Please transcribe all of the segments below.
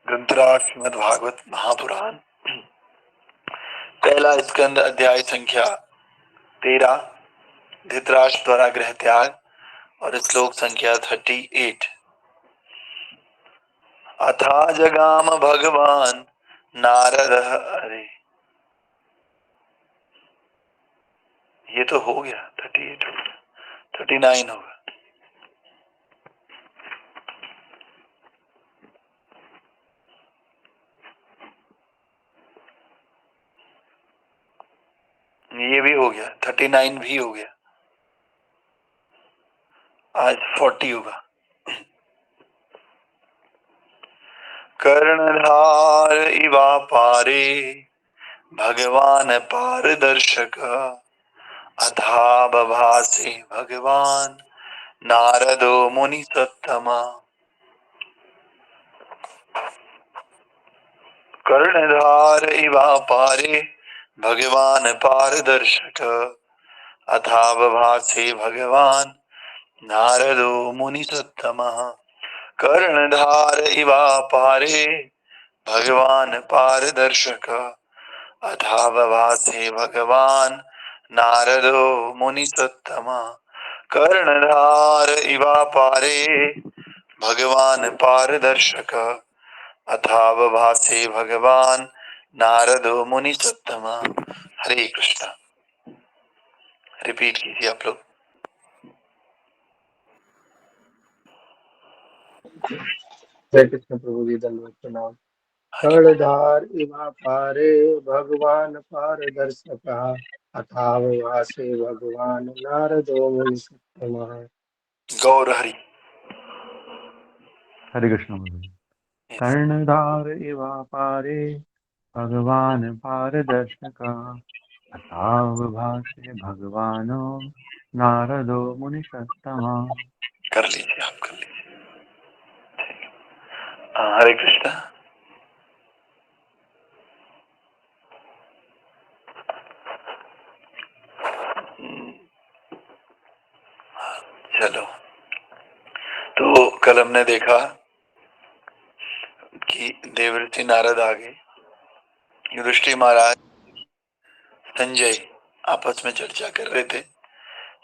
ग्रंथराज श्रीमद् भागवत महापुराण, पहला स्कंद, अध्याय संख्या 13, धृतराष्ट्र द्वारा गृह त्याग, और श्लोक संख्या 38। अथा जगाम भगवान नारद। अरे ये तो हो गया, 38 होगा, 39 होगा। ये भी हो गया, 39 भी हो गया। आज 40 होगा। कर्णधार इवा पारे भगवान पारदर्शक, अथा बभासे भगवान नारदो मुनि सत्तमा। कर्णधार इवा पारे भगवान पारदर्शक, अथा बभासे भगवान नारदो मुनि सत्तमा। कर्णधार इवा पारे भगवान पारदर्शक, अथा बभासे भगवान नारदो मुनि सत्तमा। कर्णधार इवा पारे भगवान पारदर्शक, अथा बभासे भगवान नारदो मुनि सत्तमा। हरे कृष्णा। रिपीट कीजिए आप लोग। जय कृष्ण प्रभु जी, दंडवत प्रणाम। कर्णधार इवा पारे भगवान पारदर्शकः, अथा विभासे भगवान नारदो मुनि सत्तमः। गौर हरि। हरे कृष्ण प्रभु। कर्णधार इवा पारे भगवान पारदर्शका, अथा विभासे भगवानो नारदो मुनिषत्तमा। कर लीजिए, आप कर लीजिए। हरे कृष्णा। चलो, तो कल हमने देखा कि देवऋषि नारद आ गए। युधिष्ठिर महाराज, संजय आपस में चर्चा कर रहे थे।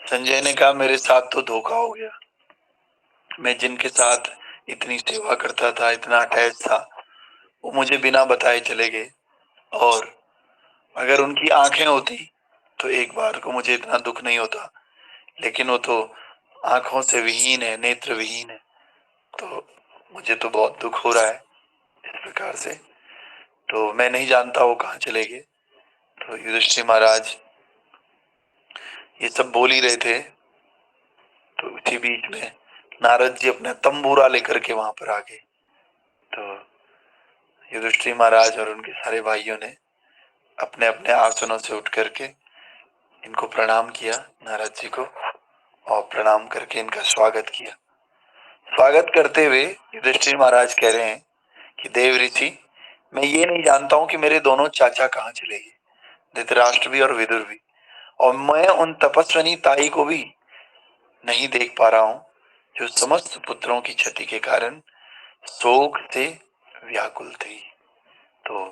संजय ने कहा मेरे साथ तो धोखा हो गया, मैं जिनके साथ इतनी सेवा करता था, इतना अटैच था, वो मुझे बिना बताए चले गए। और अगर उनकी आंखें होती तो एक बार को मुझे इतना दुख नहीं होता, लेकिन वो तो आंखों से विहीन है, नेत्र विहीन है, तो मुझे तो बहुत दुख हो रहा है इस प्रकार से। तो मैं नहीं जानता वो कहाँ चले गए। तो युधिष्ठिर महाराज ये सब बोल ही रहे थे, तो इसी बीच में नारद जी अपना तंबूरा लेकर के वहां पर आ गए। तो युधिष्ठिर महाराज और उनके सारे भाइयों ने अपने अपने आसनों से उठ करके इनको प्रणाम किया, नारद जी को, और प्रणाम करके इनका स्वागत किया। स्वागत करते हुए युधिष्ठिर महाराज कह रहे हैं कि देव ऋषि, मैं ये नहीं जानता हूं कि मेरे दोनों चाचा कहाँ चले गए, धृतराष्ट्र भी और विदुर भी, और मैं उन तपस्विनी ताई को भी नहीं देख पा रहा हूं, जो समस्त पुत्रों की क्षति के कारण शोक से व्याकुल थी। तो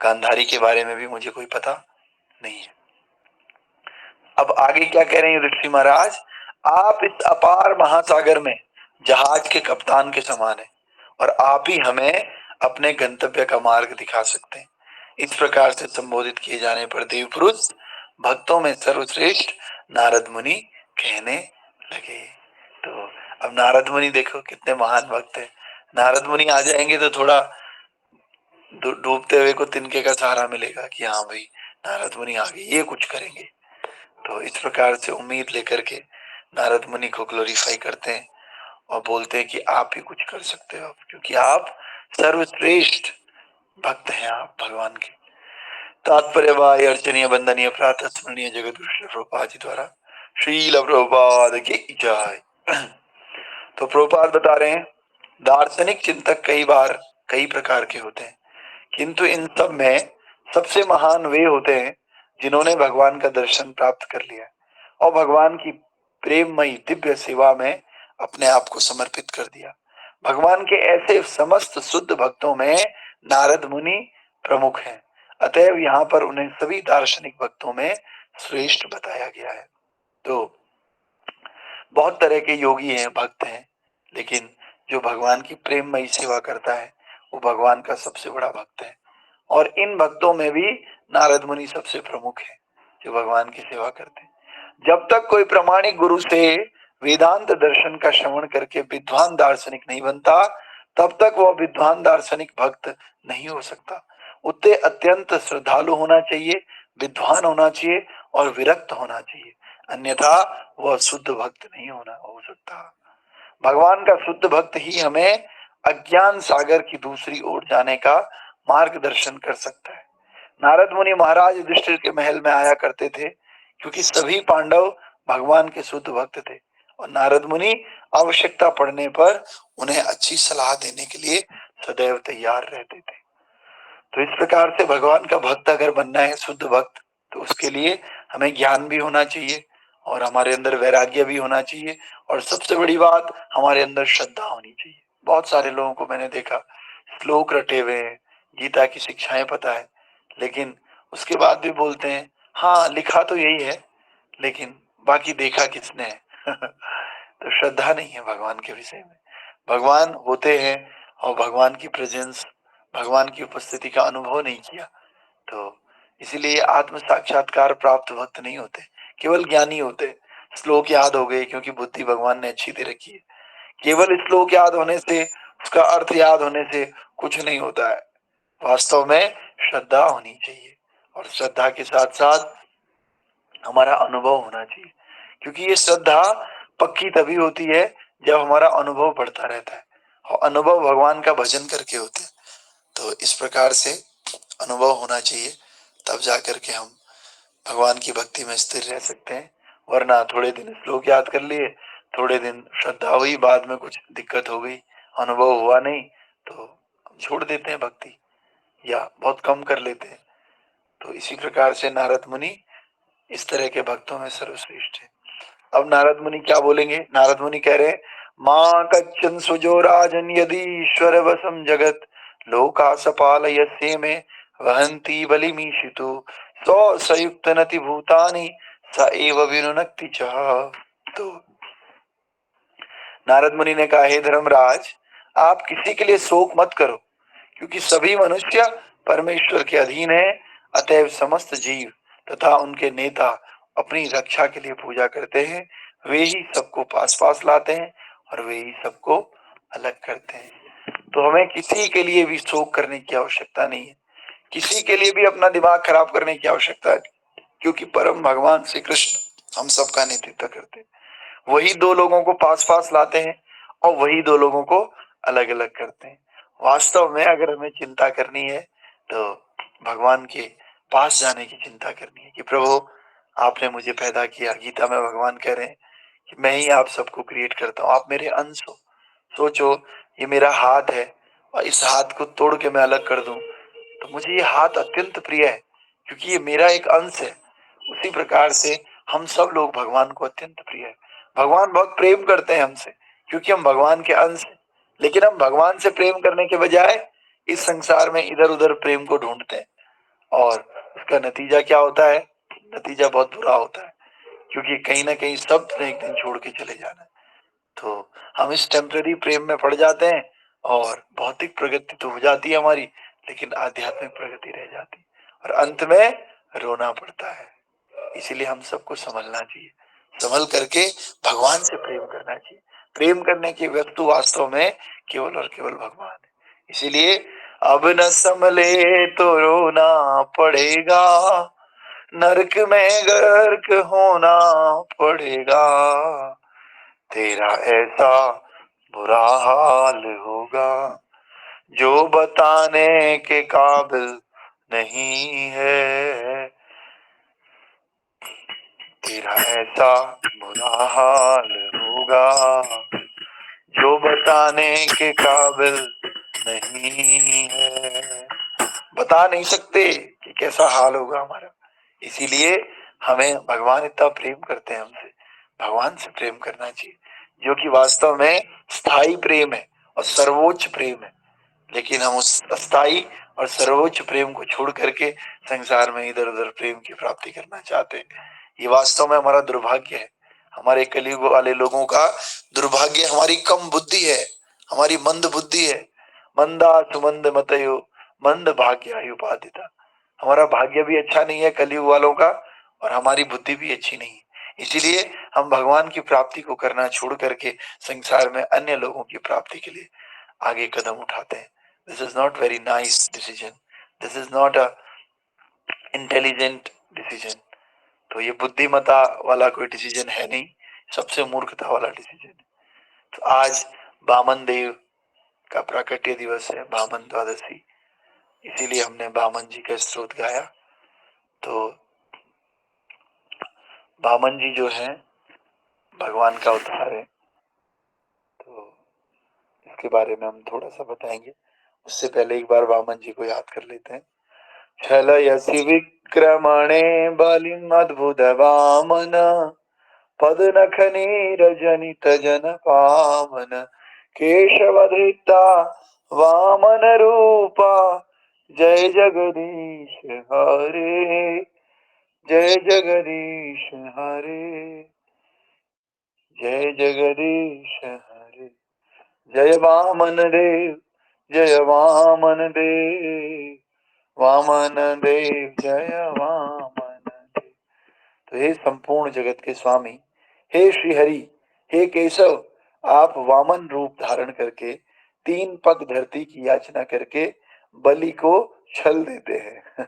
गांधारी के बारे में भी मुझे कोई पता नहीं है। अब आगे क्या कह रहे हैं युधिष्ठिर महाराज, आप इस अपार महासागर में जहाज के कप्तान के समान है, और आप ही हमें अपने गंतव्य का मार्ग दिखा सकते हैं। इस प्रकार से संबोधित किए जाने पर देव पुरुष भक्तों में सर्वश्रेष्ठ नारद मुनि कहने लगे। तो अब नारद मुनि देखो कितने महान भक्त है। नारद मुनि आ जाएंगे तो थोड़ा डूबते हुए को तिनके का सहारा मिलेगा कि हाँ भाई नारद मुनि आ गए, ये कुछ करेंगे। तो इस प्रकार से उम्मीद लेकर के नारद मुनि को ग्लोरीफाई करते हैं और बोलते हैं कि आप ही कुछ कर सकते हो, क्योंकि आप सर्वश्रेष्ठ भक्त हैं, आप भगवान के। तात्पर्य वाय अर्चनीय वंदनीय प्रातः स्मरणीय जगत गुरु प्रभुपाद जी द्वारा श्रील प्रभुपाद की जय। तो प्रभुपाद बता रहे हैं, दार्शनिक चिंतक कई बार कई प्रकार के होते हैं, किंतु इन सब में सबसे महान वे होते हैं जिन्होंने भगवान का दर्शन प्राप्त कर लिया और भगवान की प्रेममयी दिव्य सेवा में अपने आप को समर्पित कर दिया। भगवान के ऐसे समस्त शुद्ध भक्तों में नारद मुनि प्रमुख हैं। अतएव यहाँ पर उन्हें सभी दार्शनिक भक्तों में श्रेष्ठ बताया गया है। तो बहुत तरह के योगी हैं, भक्त हैं, लेकिन जो भगवान की प्रेममयी सेवा करता है वो भगवान का सबसे बड़ा भक्त है। और इन भक्तों में भी नारद मुनि सबसे प्रमुख है जो भगवान की सेवा करते हैं। जब तक कोई प्रामाणिक गुरु से वेदांत दर्शन का श्रवण करके विद्वान दार्शनिक नहीं बनता, तब तक वह विद्वान दार्शनिक भक्त नहीं हो सकता। उसे अत्यंत श्रद्धालु होना चाहिए, विद्वान होना चाहिए और विरक्त होना चाहिए, अन्यथा वह शुद्ध भक्त नहीं होना हो सकता। भगवान का शुद्ध भक्त ही हमें अज्ञान सागर की दूसरी ओर जाने का मार्गदर्शन कर सकता है। नारद मुनि महाराज युधिष्ठिर के महल में आया करते थे क्योंकि सभी पांडव भगवान के शुद्ध भक्त थे और नारद मुनि आवश्यकता पड़ने पर उन्हें अच्छी सलाह देने के लिए सदैव तैयार रहते थे। तो इस प्रकार से भगवान का भक्त अगर बनना है, शुद्ध भक्त, तो उसके लिए हमें ज्ञान भी होना चाहिए और हमारे अंदर वैराग्य भी होना चाहिए और सबसे बड़ी बात हमारे अंदर श्रद्धा होनी चाहिए। बहुत सारे लोगों को मैंने देखा, श्लोक रटे हुए हैं, गीता की शिक्षाएं पता है, लेकिन उसके बाद भी बोलते हैं हाँ लिखा तो यही है लेकिन बाकी देखा किसने है। तो श्रद्धा नहीं है भगवान के विषय में। भगवान होते हैं और भगवान की प्रेजेंस, भगवान की उपस्थिति का अनुभव नहीं किया, तो इसीलिए आत्म साक्षात्कार प्राप्त भक्त नहीं होते, केवल ज्ञानी होते। श्लोक याद हो गए क्योंकि बुद्धि भगवान ने अच्छी दे रखी है। केवल श्लोक याद होने से, उसका अर्थ याद होने से कुछ नहीं होता है। वास्तव में श्रद्धा होनी चाहिए और श्रद्धा के साथ साथ हमारा अनुभव होना चाहिए, क्योंकि ये श्रद्धा पक्की तभी होती है जब हमारा अनुभव बढ़ता रहता है और अनुभव भगवान का भजन करके होते हैं। तो इस प्रकार से अनुभव होना चाहिए, तब जाकर के हम भगवान की भक्ति में स्थिर रह सकते हैं। वरना थोड़े दिन श्लोक याद कर लिए, थोड़े दिन श्रद्धा हुई, बाद में कुछ दिक्कत हो गई, अनुभव हुआ नहीं, तो हम छोड़ देते हैं भक्ति या बहुत कम कर लेते हैं। तो इसी प्रकार से नारद मुनि इस तरह के भक्तों में सर्वश्रेष्ठ है। अब नारद मुनि क्या बोलेंगे? नारद मुनि कह रहे हैं, माँ कच्चन सुजो राजन यदि ईश्वर वसम जगत लोका सपाल यस्य में वहंती बलिमीशितु सौ संयुक्त नति भूतानि स एव विनुनक्ति च। तो नारद मुनि ने कहा, हे धर्मराज, आप किसी के लिए शोक मत करो, क्योंकि सभी मनुष्य परमेश्वर के अधीन है। अतएव समस्त जीव तथा उनके नेता अपनी रक्षा के लिए पूजा करते हैं। वे ही सबको पास पास लाते हैं और वे ही सबको अलग करते हैं। तो हमें किसी के लिए भी शोक करने की आवश्यकता नहीं है, किसी के लिए भी अपना दिमाग खराब करने की आवश्यकता नहीं, क्योंकि परम भगवान श्री कृष्ण हम सबका नेतृत्व करते हैं। वही दो लोगों को पास पास लाते हैं और वही दो लोगों को अलग अलग करते हैं। वास्तव में अगर हमें चिंता करनी है तो भगवान के पास जाने की चिंता करनी है कि प्रभु आपने मुझे पैदा किया। गीता में भगवान कह रहे हैं कि मैं ही आप सबको क्रिएट करता हूँ, आप मेरे अंश हो। सोचो, ये मेरा हाथ है और इस हाथ को तोड़ के मैं अलग कर दूं तो मुझे ये हाथ अत्यंत प्रिय है, क्योंकि ये मेरा एक अंश है। उसी प्रकार से हम सब लोग भगवान को अत्यंत प्रिय है। भगवान बहुत प्रेम करते हैं हमसे, क्योंकि हम भगवान के अंश हैं। लेकिन हम भगवान से प्रेम करने के बजाय इस संसार में इधर उधर प्रेम को ढूंढते हैं और उसका नतीजा क्या होता है? नतीजा बहुत बुरा होता है, क्योंकि कहीं ना कहीं सब ने एक दिन छोड़ के चले जाना है। तो हम इस टेम्पररी प्रेम में पड़ जाते हैं और भौतिक प्रगति तो हो जाती है हमारी, लेकिन आध्यात्मिक प्रगति रह जाती है और अंत में रोना पड़ता है। इसीलिए हम सबको समझना चाहिए, संभल करके भगवान से प्रेम करना चाहिए। प्रेम करने की वस्तु वास्तव में केवल और केवल भगवान है। इसीलिए अब न संभले तो रोना पड़ेगा, नरक में गर्क होना पड़ेगा, तेरा ऐसा बुरा हाल होगा जो बताने के काबिल नहीं है। तेरा ऐसा बुरा हाल होगा जो बताने के काबिल नहीं है। बता नहीं सकते कि कैसा हाल होगा हमारा। इसीलिए हमें भगवान इतना प्रेम करते हैं हमसे, भगवान से प्रेम करना चाहिए, जो कि वास्तव में स्थायी प्रेम है और सर्वोच्च प्रेम है, लेकिन हम उस अस्थाई और सर्वोच्च प्रेम को छोड़ करके संसार में इधर उधर प्रेम की प्राप्ति करना चाहते हैं। ये वास्तव में हमारा दुर्भाग्य है, हमारे कलयुग वाले लोगों का दुर्भाग्य। हमारी कम बुद्धि है, हमारी मंद बुद्धि है। मंदा सुमंद मतयो मंद भाग्यायुपाधिता। हमारा भाग्य भी अच्छा नहीं है कलयुग वालों का, और हमारी बुद्धि भी अच्छी नहीं है। इसीलिए हम भगवान की प्राप्ति को करना छोड़ करके संसार में अन्य लोगों की प्राप्ति के लिए आगे कदम उठाते हैं। This is not very nice decision, this is not a intelligent decision. तो ये बुद्धिमता वाला कोई डिसीजन है नहीं, सबसे मूर्खता वाला डिसीजन है। तो आज बामन देव का प्राकट्य दिवस है, बामन द्वादशी, इसीलिए हमने बामन जी का स्तोत्र गाया। तो बामन जी जो है भगवान का अवतार है, तो इसके बारे में हम थोड़ा सा बताएंगे। उससे पहले एक बार वामन जी को याद कर लेते हैं। छलयसि विक्रमणे बलिम् अद्भुत वामन पदनख नीरजनित जन पावन केशवधृता वामन रूपा जय जगदीश हरे जय जगदीश हरे जय जगदीश हरे। जय वामन देव जय वामन देव वामन देव जय वामन देव। तो हे संपूर्ण जगत के स्वामी, हे श्री हरि, हे केशव, आप वामन रूप धारण करके 3 पग धरती की याचना करके बलि को छल देते हैं।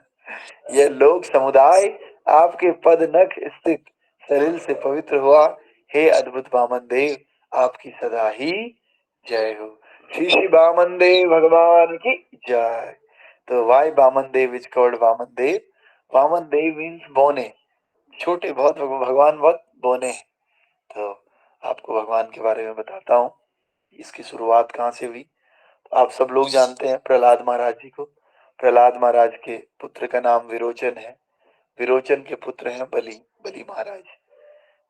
यह लोक समुदाय आपके पद नख स्थित शरीर से पवित्र हुआ। हे अद्भुत वामन देव, आपकी सदा ही जय हो। श्री श्री वामन देव भगवान की जय। तो why Vaman Dev is called Vaman Dev. Vaman Dev means बोने, छोटे बहुत, भगवान बहुत बोने हैं। तो आपको भगवान के बारे में बताता हूँ, इसकी शुरुआत कहाँ से हुई। तो आप सब लोग जानते हैं प्रहलाद महाराज जी को। प्रहलाद महाराज के पुत्र का नाम विरोचन है, विरोचन के पुत्र हैं बलि, बलि महाराज।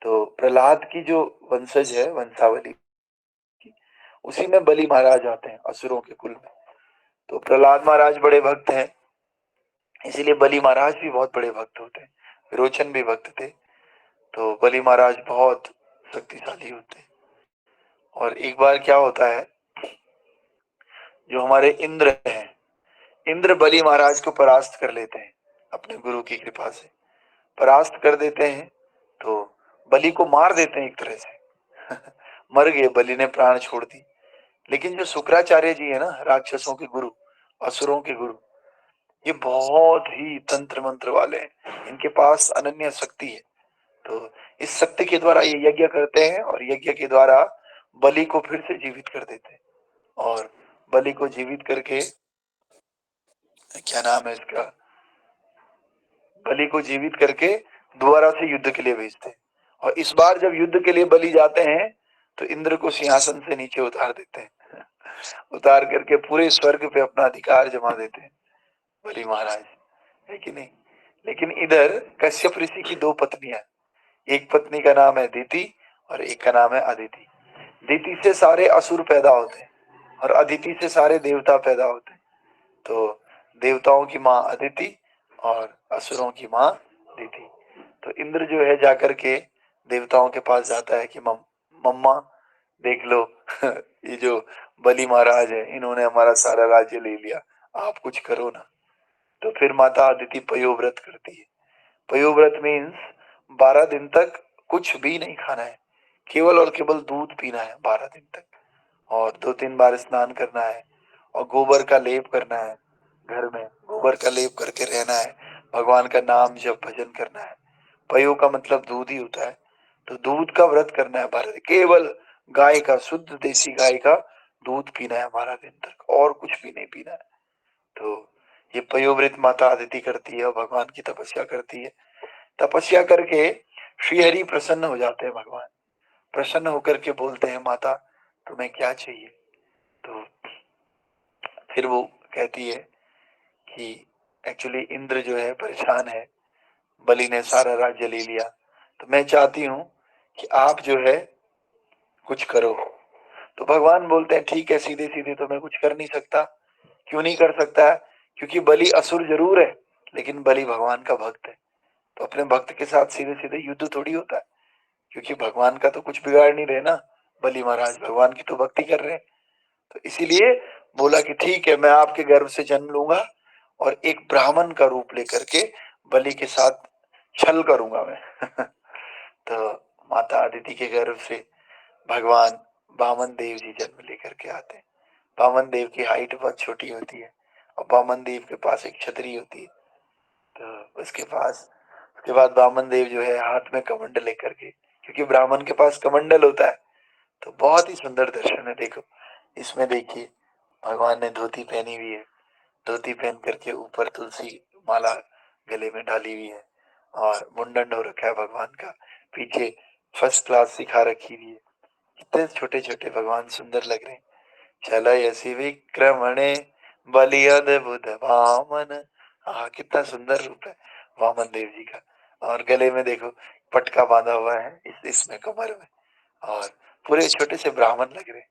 तो प्रहलाद की जो वंशज है, वंशावली की, उसी में बलि महाराज आते हैं असुरों के कुल में। तो प्रहलाद महाराज बड़े भक्त हैं, इसीलिए बलि महाराज भी बहुत बड़े भक्त होते हैं। विरोचन भी भक्त थे, तो बलि महाराज बहुत शक्तिशाली होते हैं। और एक बार क्या होता है, जो हमारे इंद्र हैं, इंद्र बलि महाराज को परास्त कर लेते हैं अपने गुरु की कृपा से, परास्त कर देते हैं। तो बलि को मार देते हैं एक तरह से। मर गए, बलि ने प्राण छोड़ दी। लेकिन जो शुक्राचार्य जी है ना, राक्षसों के गुरु, असुरों के गुरु, ये बहुत ही तंत्र मंत्र वाले हैं, इनके पास अनन्य शक्ति है। तो इस शक्ति के द्वारा ये यज्ञ करते हैं, और यज्ञ के द्वारा बलि को फिर से जीवित कर देते हैं। और बलि को जीवित करके, क्या नाम है इसका, बलि को जीवित करके दोबारा से युद्ध के लिए भेजते हैं। और इस बार जब युद्ध के लिए बलि जाते हैं, तो इंद्र को सिंहासन से नीचे उतार देते हैं। उतार करके पूरे स्वर्ग पे अपना अधिकार जमा देते हैं बलि महाराज, है कि नहीं। लेकिन इधर कश्यप ऋषि की 2 पत्नियां, एक पत्नी का नाम है दीति और एक का नाम है अदिति। दीति से सारे असुर पैदा होते हैं, और अदिति से सारे देवता पैदा होते हैं। तो देवताओं की माँ अदिति और असुरों की माँ दीति। तो इंद्र जो है जाकर के देवताओं के पास जाता है कि मम्मा देख लो, ये जो बलि महाराज है, इन्होंने हमारा सारा राज्य ले लिया, आप कुछ करो ना। तो फिर माता अदिति पयोव्रत करती है। पयोव्रत मीन्स 12 दिन तक कुछ भी नहीं खाना है, केवल और केवल दूध पीना है 12 दिन तक, और 2-3 बार स्नान करना है, और गोबर का लेप करना है, घर में गोबर का लेप करके रहना है, भगवान का नाम जप भजन करना है। पयो का मतलब दूध ही होता है। तो दूध का व्रत करना है 12 दिन, केवल गाय का, शुद्ध देसी गाय का दूध पीना है 12 दिन तक, और कुछ भी नहीं पीना है। तो ये पयोव्रत माता अदिति करती है और भगवान की तपस्या करती है। तपस्या करके श्रीहरि प्रसन्न हो जाते हैं। भगवान प्रसन्न होकर के बोलते हैं, माता तुम्हें क्या चाहिए। तो फिर वो कहती है कि एक्चुअली इंद्र जो है परेशान है, बलि ने सारा राज्य ले लिया, तो मैं चाहती हूँ कि आप जो है कुछ करो। तो भगवान बोलते हैं ठीक है, सीधे सीधे तो मैं कुछ कर नहीं सकता। क्यों नहीं कर सकता है? क्योंकि बलि असुर जरूर है, लेकिन बलि भगवान का भक्त है। तो अपने भक्त के साथ सीधे सीधे युद्ध थोड़ी होता है, क्योंकि भगवान का तो कुछ बिगाड़ नहीं रहे ना। बलि महाराज भगवान की तो भक्ति कर रहे हैं। तो इसीलिए बोला कि ठीक है, मैं आपके गर्भ से जन्म लूंगा और एक ब्राह्मण का रूप लेकर के बलि के साथ छल करूंगा मैं। तो माता अदिति के गर्भ से भगवान वामन देव जी जन्म लेकर के आते हैं। वामन देव की हाइट बहुत छोटी होती है और वामन देव के पास एक छतरी होती है। तो उसके बाद वामन देव जो है हाथ में कमंडल लेकर के, क्योंकि ब्राह्मण के पास कमंडल होता है, तो बहुत ही सुंदर दर्शन है। देखो इसमें देखिए, भगवान ने धोती पहनी हुई है, धोती पहन करके ऊपर तुलसी माला गले में डाली हुई है और मुंडन हो रखा है भगवान का, पीछे फर्स्ट क्लास सिखा रखी हुई है। कितने छोटे छोटे भगवान सुंदर लग रहे हैं। चलयसि विक्रमणे बलि अद्भुत वामन। हाँ, कितना सुंदर रूप है वामन देव जी का। और गले में देखो पटका बांधा हुआ है इसमें कमर में, और पूरे छोटे से ब्राह्मण लग रहे हैं।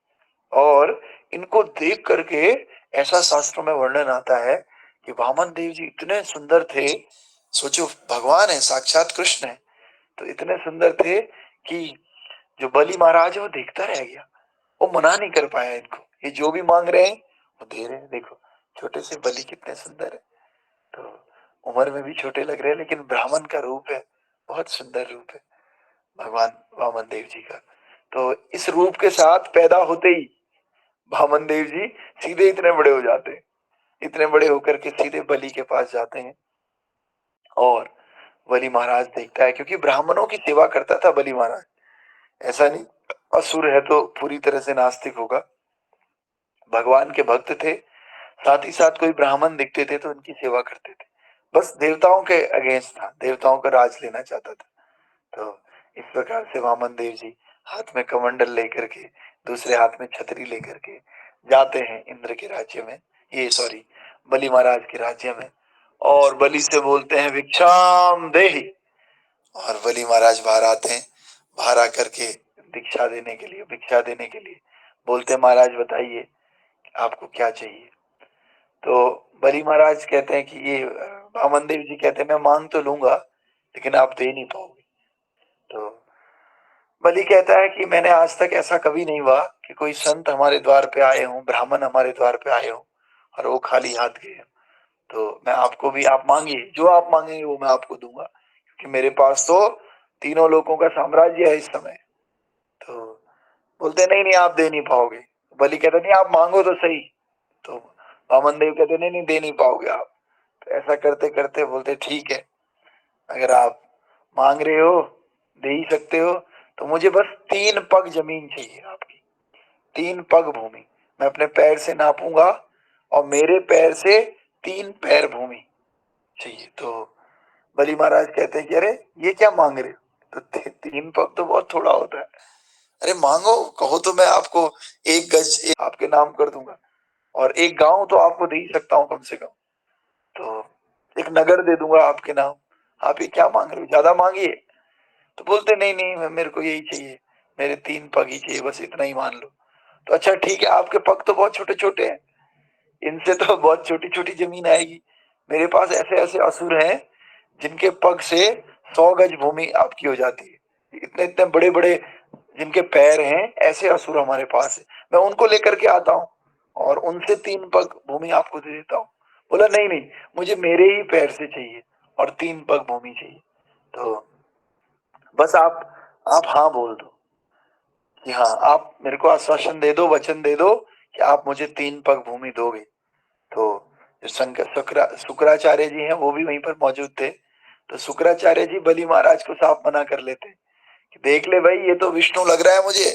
और इनको देख करके ऐसा शास्त्रों में वर्णन आता है कि वामन देव जी इतने सुंदर थे। सोचो, भगवान है, साक्षात कृष्ण है, तो इतने सुंदर थे कि जो बलि महाराज है वो देखता रह गया, वो मना नहीं कर पाया इनको। ये जो भी मांग रहे हैं वो दे रहे हैं। देखो छोटे से बलि कितने सुंदर है, तो उम्र में भी छोटे लग रहे हैं, लेकिन ब्राह्मण का रूप है, बहुत सुंदर रूप है भगवान वामन देव जी का। तो इस रूप के साथ पैदा होते ही वामन देव जी सीधे इतने बड़े हो जाते हैं। इतने बड़े होकर के सीधे बलि के पास जाते हैं और बलि महाराज देखता है, क्योंकि ब्राह्मणों की सेवा करता था बलि महाराज। ऐसा नहीं असुर है तो पूरी तरह से नास्तिक होगा, भगवान के भक्त थे। साथ ही साथ कोई ब्राह्मण दिखते थे तो उनकी सेवा करते थे। बस देवताओं के अगेंस्ट था, देवताओं का राज लेना चाहता था। तो इस प्रकार से वामन देव जी हाथ में कमंडल लेकर के, दूसरे हाथ में छतरी लेकर के जाते हैं इंद्र के राज्य में, ये सॉरी बलि महाराज के राज्य में, और बलि से बोलते हैं भिक्षाम देहि। और बलि महाराज बाहर आते हैं, बाहर आकर के दीक्षा देने के लिए, भिक्षा देने के लिए बोलते हैं, महाराज बताइए आपको क्या चाहिए। तो बलि महाराज कहते हैं कि ये वामन देव जी कहते हैं मैं मांग तो लूंगा, लेकिन आप दे नहीं पाओगे। तो बलि कहता है कि मैंने आज तक ऐसा कभी नहीं हुआ कि कोई संत हमारे द्वार पे आए हों, ब्राह्मण हमारे द्वार पे आए हों और वो खाली हाथ गए हों। तो मैं आपको भी, आप मांगिए, जो आप मांगेंगे वो मैं आपको दूंगा, क्योंकि मेरे पास तो तीनों लोगों का साम्राज्य है इस समय। तो बोलते नहीं नहीं, आप दे नहीं पाओगे। बलि कहता नहीं, आप मांगो तो सही। तो वामन देव कहते नहीं नहीं, दे नहीं पाओगे आप। तो ऐसा करते करते बोलते ठीक है, अगर आप मांग रहे हो, दे ही सकते हो, तो मुझे बस 3 पग जमीन चाहिए आपकी, 3 पग भूमि। मैं अपने पैर से नापूंगा और मेरे पैर से 3 पैर भूमि चाहिए। तो बलि महाराज कहते हैं कि अरे ये क्या मांग रहे हो, तो 3 पग तो बहुत थोड़ा होता है। अरे मांगो, कहो तो मैं आपको 1 गज आपके नाम कर दूंगा, और 1 गांव तो आपको दे ही सकता हूँ कम से कम, तो 1 नगर दे दूंगा आपके नाम। आप ये क्या मांग रहे हो, ज्यादा मांगिए। तो बोलते नहीं नहीं, मेरे को यही चाहिए, मेरे 3 पग ही चाहिए, बस इतना ही मान लो। तो अच्छा ठीक है, आपके पग तो बहुत छोटे छोटे हैं, इनसे तो बहुत छोटी छोटी जमीन आएगी। मेरे पास ऐसे ऐसे असुर हैं जिनके पग से 100 गज भूमि आपकी हो जाती है। इतने इतने बड़े बड़े जिनके पैर हैं, ऐसे असुर हमारे पास है, मैं उनको लेकर के आता हूँ और उनसे 3 पग भूमि आपको दे देता हूँ। बोला नहीं नहीं, मुझे मेरे ही पैर से चाहिए और 3 पग भूमि चाहिए। तो बस आप हाँ बोल दो कि हाँ, आप मेरे को आश्वासन दे दो, वचन दे दो कि आप मुझे 3 पग भूमि दोगे। तो जो शुक्राचार्य जी हैं वो भी वहीं पर मौजूद थे। तो शुक्राचार्य जी बलि महाराज को साफ मना कर लेते कि देख ले भाई, ये तो विष्णु लग रहा है मुझे,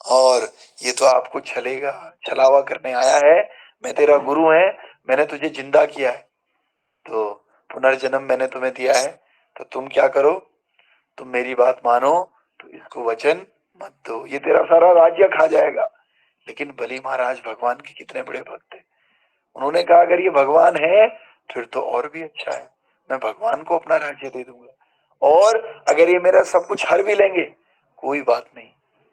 और ये तो आपको छलेगा, छलावा करने आया है। मैं तेरा गुरु है, मैंने तुझे जिंदा किया है, तो पुनर्जन्म मैंने तुम्हें दिया है, तो तुम क्या करो, तुम मेरी बात मानो, तो इसको वचन मत दो, ये तेरा सारा राज्य खा जाएगा। लेकिन बलि महाराज भगवान के कितने बड़े भक्त थे, उन्होंने कहा अगर ये भगवान है फिर तो और भी अच्छा है, मैं भगवान को अपना राज्य दे दूंगा, और अगर ये मेरा सब कुछ हर भी लेंगे कोई बात नहीं,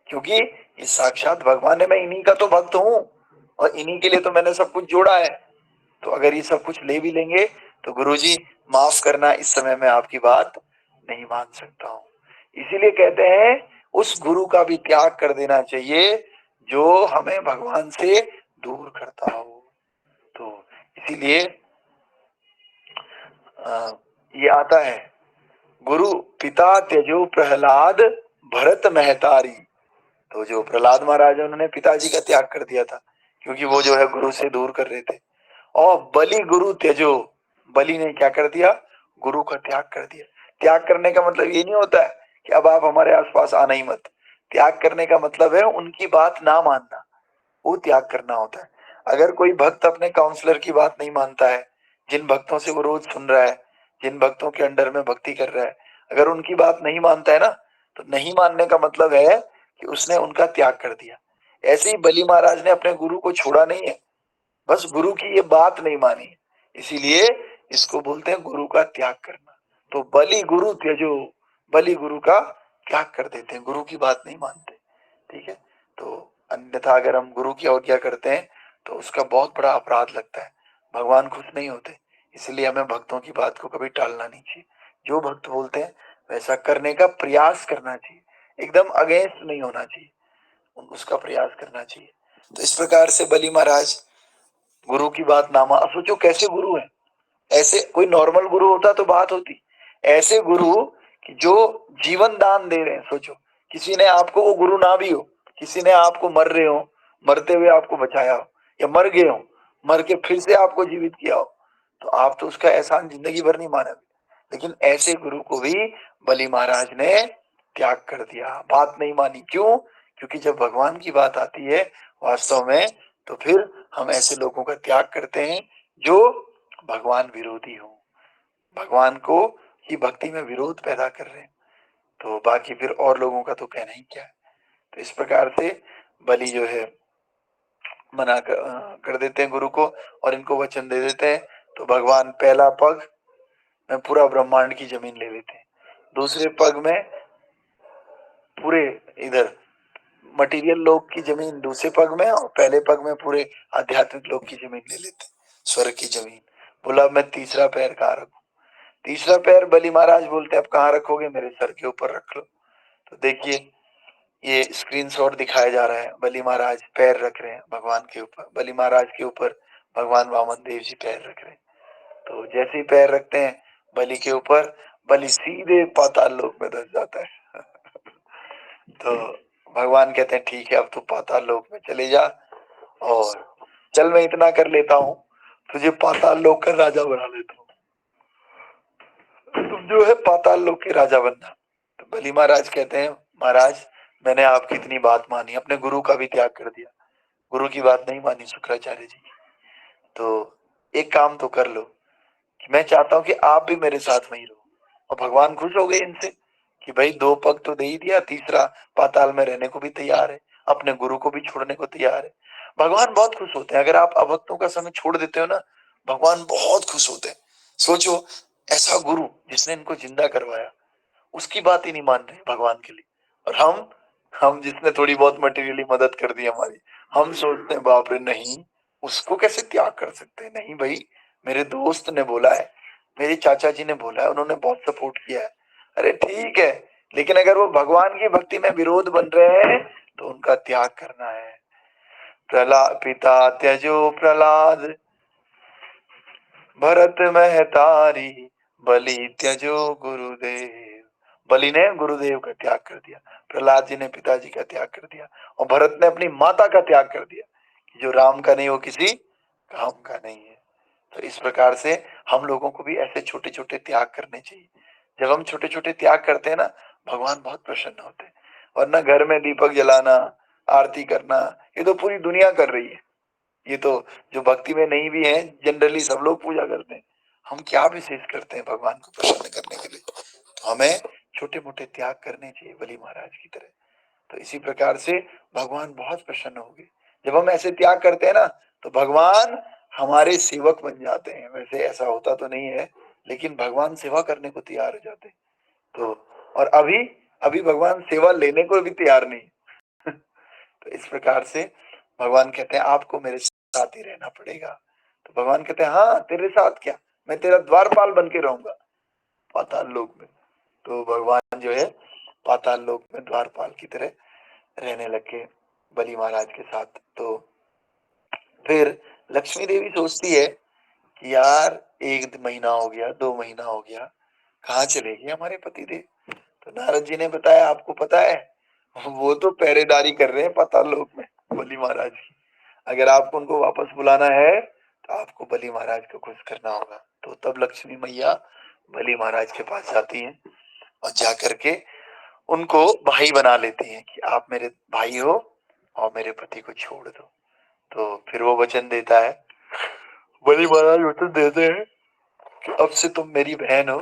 क्योंकि ये साक्षात भगवान है, मैं इन्हीं का तो भक्त हूँ और इन्हीं के लिए तो मैंने सब कुछ जोड़ा है। तो अगर ये सब कुछ ले भी लेंगे तो गुरुजी माफ करना, इस समय मैं आपकी बात नहीं मान सकता हूँ। इसीलिए कहते हैं उस गुरु का भी त्याग कर देना चाहिए जो हमें भगवान से दूर करता हो। तो इसीलिए ये आता है, गुरु पिता त्यजो प्रहलाद भरत महतारी। तो जो प्रहलाद महाराज है उन्होंने पिताजी का त्याग कर दिया था क्योंकि वो जो है गुरु से दूर कर रहे थे। और बलि गुरु त्यजो, बलि ने क्या कर दिया, गुरु का त्याग कर दिया। त्याग करने का मतलब ये नहीं होता है कि अब आप हमारे आसपास आना ही मत। त्याग करने का मतलब है उनकी बात ना मानना, वो त्याग करना होता है। अगर कोई भक्त अपने काउंसलर की बात नहीं मानता है, जिन भक्तों से वो रोज सुन रहा है, जिन भक्तों के अंडर में भक्ति कर रहा है, अगर उनकी बात नहीं मानता है ना, तो नहीं मानने का मतलब है कि उसने उनका त्याग कर दिया। ऐसे ही बलि महाराज ने अपने गुरु को छोड़ा नहीं है, बस गुरु की ये बात नहीं मानी, इसीलिए इसको बोलते हैं गुरु का त्याग करना। तो बलि गुरु त्यजो, बलि गुरु का त्याग कर देते हैं, गुरु की बात नहीं मानते। ठीक है, तो अन्यथा अगर हम गुरु की अवज्ञा करते हैं तो उसका बहुत बड़ा अपराध लगता है, भगवान खुश नहीं होते। इसलिए हमें भक्तों की बात को कभी टालना नहीं चाहिए। जो भक्त बोलते हैं वैसा करने का प्रयास करना चाहिए, एकदम अगेंस्ट नहीं होना चाहिए, उसका प्रयास करना चाहिए। तो इस प्रकार से बलि महाराज गुरु की बात ना मान, सोचो कैसे गुरु है। ऐसे कोई नॉर्मल गुरु होता तो बात होती, ऐसे गुरु कि जो जीवन दान दे रहे हैं। सोचो किसी ने आपको, वो गुरु ना भी हो, किसी ने आपको मर रहे हो, मरते हुए आपको बचाया हो, या मर गए हो, मर के फिर से आपको जीवित किया हो, तो आप तो उसका एहसान जिंदगी भर नहीं मानोगे। लेकिन ऐसे गुरु को भी बलि महाराज ने त्याग कर दिया, बात नहीं मानी। क्यों? क्योंकि जब भगवान की बात आती है वास्तव में, तो फिर हम ऐसे लोगों का त्याग करते हैं जो भगवान विरोधी हो, भगवान को की भक्ति में विरोध पैदा कर रहे हैं। तो बाकी फिर और लोगों का तो कहना ही क्या है। तो इस प्रकार से बलि जो है मना कर देते हैं गुरु को और इनको वचन दे देते हैं। तो भगवान पहला पग में पूरा ब्रह्मांड की जमीन ले लेते हैं, दूसरे पग में पूरे इधर मटेरियल लोक की जमीन दूसरे पग में, और पहले पग में पूरे आध्यात्मिक लोक की जमीन ले लेते हैं, स्वर्ग की जमीन। बोला मैं तीसरा पैर कहाँ रखूं? तीसरा पैर बलि महाराज बोलते अब कहाँ रखोगे? मेरे सर के ऊपर रख लो। तो देखिए ये स्क्रीनशॉट दिखाया जा रहा है, बलि महाराज पैर रख रहे हैं भगवान के ऊपर, बलि महाराज के ऊपर भगवान वामन देव जी पैर रख रहे हैं। तो जैसे ही पैर रखते हैं बलि के ऊपर, बलि सीधे पाताल लोक में धंस जाता है। तो भगवान कहते हैं ठीक है, अब तू पाताल लोक में चले जा, और चल मैं इतना कर लेता हूँ, तुझे पाताल लोक का राजा बना लेता हूँ, तुम जो है पाताल लोक के राजा बनना। तो बलि महाराज कहते हैं महाराज मैंने आपकी इतनी बात मानी, अपने गुरु का भी त्याग कर दिया, गुरु की बात नहीं मानी शुक्राचार्य जी, तो एक काम तो कर लो कि मैं चाहता हूँ कि आप भी मेरे साथ वहीं रहो। और भगवान खुश हो गए इनसे कि भाई दो पग तो दे ही दिया, तीसरा पाताल में रहने को भी तैयार है, अपने गुरु को भी छोड़ने को तैयार है। भगवान बहुत खुश होते हैं अगर आप अभक्तों का संग छोड़ देते हो ना, भगवान बहुत खुश होते हैं। सोचो ऐसा गुरु जिसने इनको जिंदा करवाया, उसकी बात ही नहीं मान रहे भगवान के लिए। और हम जिसने थोड़ी बहुत मटेरियली मदद कर दी हमारी, हम सोचते हैं बाप रे नहीं, उसको कैसे त्याग कर सकते हैं? नहीं भाई, मेरे दोस्त ने बोला है, मेरे चाचा जी ने बोला है, उन्होंने बहुत सपोर्ट किया है। अरे ठीक है, लेकिन अगर वो भगवान की भक्ति में विरोध बन रहे हैं तो उनका त्याग करना है। प्रहलाद पिता त्यजो प्रहलाद भरत महतारी, बलि त्यजो गुरुदेव। बलि ने गुरुदेव का त्याग कर दिया, प्रहलाद जी ने पिताजी का त्याग कर दिया, और भरत ने अपनी माता का त्याग कर दिया कि जो राम का नहीं वो किसी काम का नहीं है। तो इस प्रकार से हम लोगों को भी ऐसे छोटे छोटे त्याग करने चाहिए। जब हम छोटे छोटे त्याग करते हैं ना, भगवान बहुत प्रसन्न होते हैं। वरना घर में दीपक जलाना, आरती करना, ये तो पूरी दुनिया कर रही है। ये तो जो भक्ति में नहीं भी है, जनरली सब लोग पूजा करते हैं। हम क्या विशेष करते हैं भगवान को प्रसन्न करने के लिए? तो हमें छोटे मोटे त्याग करने चाहिए बलि महाराज की तरह। तो इसी प्रकार से भगवान बहुत प्रसन्न होंगे। जब हम ऐसे त्याग करते हैं ना, तो भगवान हमारे सेवक बन जाते हैं। वैसे ऐसा होता तो नहीं है, लेकिन भगवान सेवा करने को तैयार हो जाते हैं। तो और अभी अभी भगवान सेवा लेने को भी तैयार नहीं। तो इस प्रकार से भगवान कहते हैं आपको मेरे साथ ही रहना पड़ेगा। तो भगवान कहते हैं हाँ तेरे साथ क्या, मैं तेरा द्वारपाल बन के रहूंगा पाताल लोक में। तो भगवान जो है पाताल लोक में द्वारपाल की तरह रहने लगे बलि महाराज के साथ। तो फिर लक्ष्मी देवी सोचती है कि यार 1 महीना हो गया, 2 महीना हो गया, कहाँ चले गए हमारे पति देव। तो नारद जी ने बताया आपको पता है वो तो पहरेदारी कर रहे हैं पाताल लोक में बलि महाराज की, अगर आपको उनको वापस बुलाना है तो आपको बलि महाराज को खुश करना होगा। तो तब लक्ष्मी मैया बलि महाराज के पास जाती हैं और जाकर के उनको भाई बना लेती हैं कि आप मेरे भाई हो और मेरे पति को छोड़ दो। तो फिर वो वचन देता है, बलि महाराज वचन देते हैं कि अब से तुम मेरी बहन हो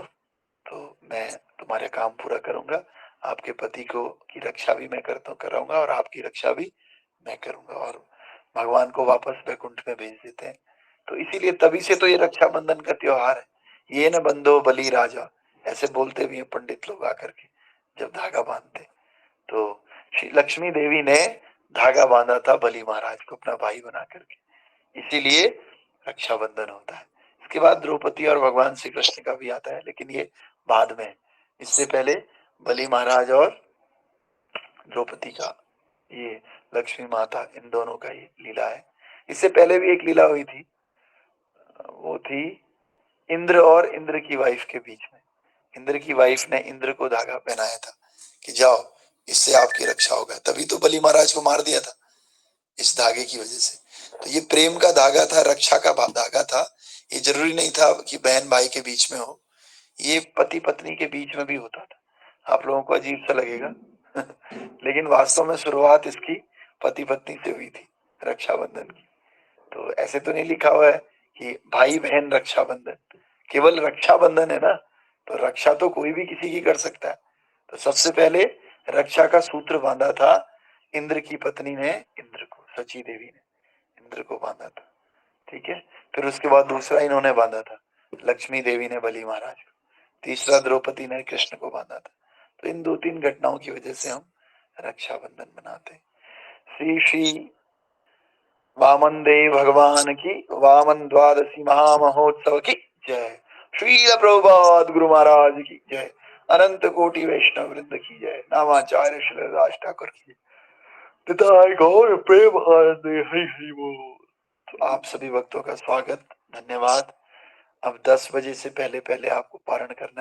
तो मैं तुम्हारे काम पूरा करूंगा, आपके पति को की रक्षा भी मैं कराऊंगा और आपकी रक्षा भी मैं करूंगा। और भगवान को वापस वैकुंठ में भेज देते हैं। तो इसीलिए तभी से तो ये रक्षाबंधन का त्योहार है। ये न बंधो बलि राजा, ऐसे बोलते भी हैं पंडित लोग आकर के जब धागा बांधते। तो श्री लक्ष्मी देवी ने धागा बांधा था बलि महाराज को अपना भाई बना करके, इसीलिए रक्षाबंधन होता है। इसके बाद द्रौपदी और भगवान श्री कृष्ण का भी आता है, लेकिन ये बाद में। इससे पहले बलि महाराज और द्रौपदी का, ये लक्ष्मी माता, इन दोनों का ये लीला है। इससे पहले भी एक लीला हुई थी, वो थी इंद्र और इंद्र की वाइफ के बीच में। इंद्र की वाइफ ने इंद्र को धागा पहनाया था कि जाओ इससे आपकी रक्षा होगा, तभी तो बलि महाराज को मार दिया था इस धागे की वजह से। तो ये प्रेम का धागा था, रक्षा का धागा था। ये जरूरी नहीं था कि बहन भाई के बीच में हो, ये पति पत्नी के बीच में भी होता था। आप लोगों को अजीब सा लगेगा लेकिन वास्तव में शुरुआत इसकी पति पत्नी से हुई थी, रक्षाबंधन की। तो ऐसे तो नहीं लिखा हुआ है कि भाई बहन रक्षाबंधन, केवल रक्षाबंधन है ना। तो रक्षा तो कोई भी किसी की कर सकता है। तो सबसे पहले रक्षा का सूत्र बांधा था इंद्र की पत्नी ने इंद्र को, सची देवी ने इंद्र को बांधा था, ठीक है। फिर उसके बाद दूसरा इन्होंने बांधा था, लक्ष्मी देवी ने बलि महाराज को, तीसरा द्रौपदी ने कृष्ण को बांधा था। तो इन 2-3 घटनाओं की वजह से हम रक्षाबंधन मनाते हैं। श्री श्री वामन देव भगवान की वामन द्वादशी महामहोत्सव की जय। श्रील प्रभुपाद गुरु महाराज की जय। अनंत कोटि वैष्णव वृंद की जय। नामाचार्य श्री दास ठाकुर की जय। पिताय गौर प्रेम आनंद हरि हरि बोल। तो आप सभी भक्तों का स्वागत, धन्यवाद। अब 10 बजे से पहले पहले आपको पारण करना है।